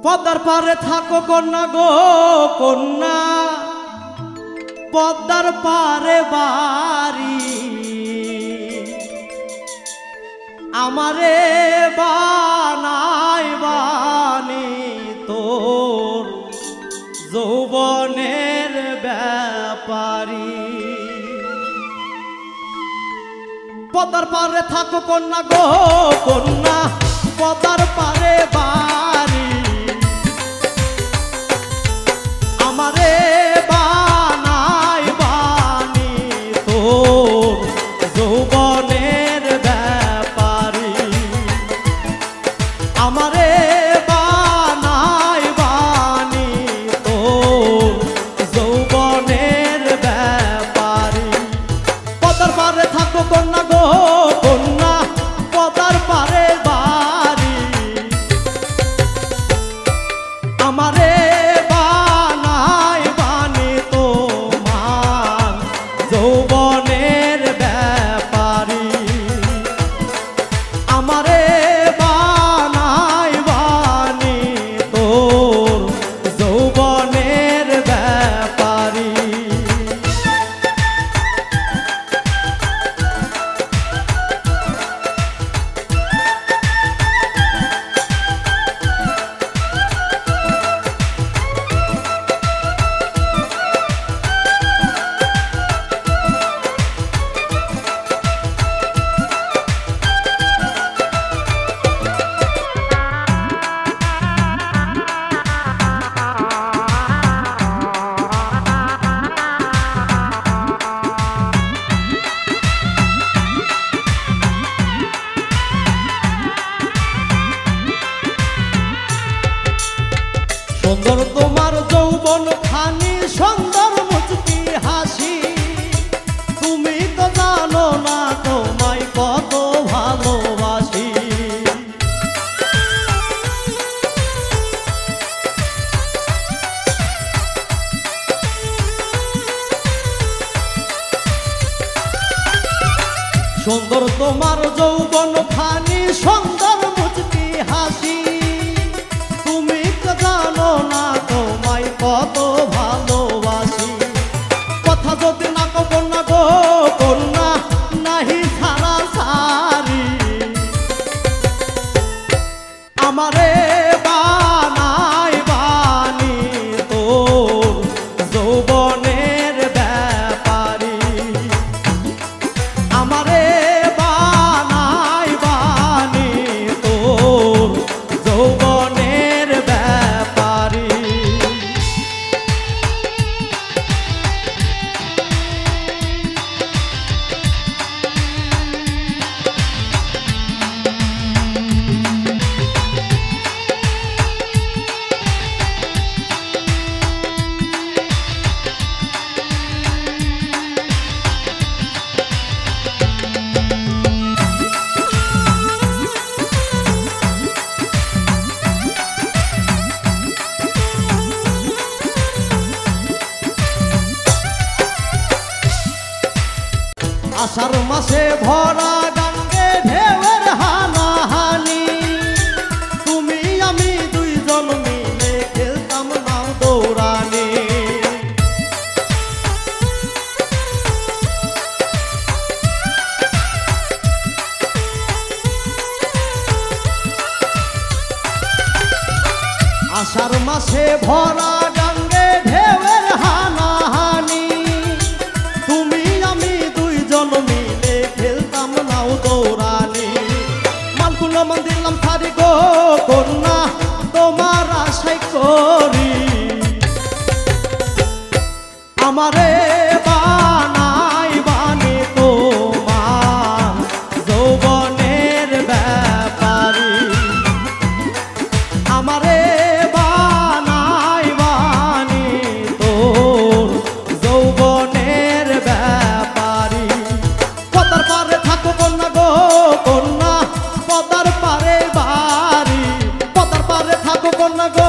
পদ্মার পারে থাকো কন্যা গো কন্যা, পদ্মার পারে বাড়ি আমারে বানাই বানি তোর যৌবনের ব্যাপারী। পদ্মার পারে থাকো কন্যা গো কন্যা, পদ্মার পারে বাড়ি আমারে বানাই বানি তোর যৌবনের ব্যাপারী আমারে বানাই বানি তোর যৌবনের ব্যাপারী। পদ্মার পারে থাকো কন্যা গো কন্যা, পদ্মার পারে বাড়ি আমারে বানাই বানি তোমার যৌবনের ব্যাপারী আমারে বানাই বানি তোর যৌবনের ব্যাপারী। সুন্দর তোমার যৌবন খানি, সুন্দর মুচকি হাসি, তুমি তো জানো না তোমায় কত ভালোবাসি। সুন্দর তোমার যৌবন খানি, সুন্দর মুচকি হাসি, তুমি তো জানো না তোমায় কত ভালোবাসি। কথা যদি না কো কন্যা গো কন্যা, নাহি ছাড়া সারি আমারে বানাই বানি তোর যৌবনের ব্যাপারী আমারে বানাই বানি তোর যৌবনের ব্যাপারী। আষাঢ় মাসে ভরা গাঙ্গে ঢেউয়ের হানাহানি, তুমি আমি দুইজন মিলে খেলতাম নাও দৌড়ানি। আষাঢ় মাসে ভরা গাঙ্গে ঢেউয়ের হানাহানি, তুমি আমি দুইজন মিলে খেলতাম নাও দৌড়ানি। মালকুল মন দিলাম সারি গো কন্যা, তোমার আশাই করি আমারে বানাই বানি তোমার যৌবনের ব্যাপারী আমারে বানাই বানি তোর যৌবনের ব্যাপারী। পদ্মার পারে থাকো কন্যা গো কন্যা, পদ্মার পারে বাড়ি পদ্মার পারে থাকো কন্যা গো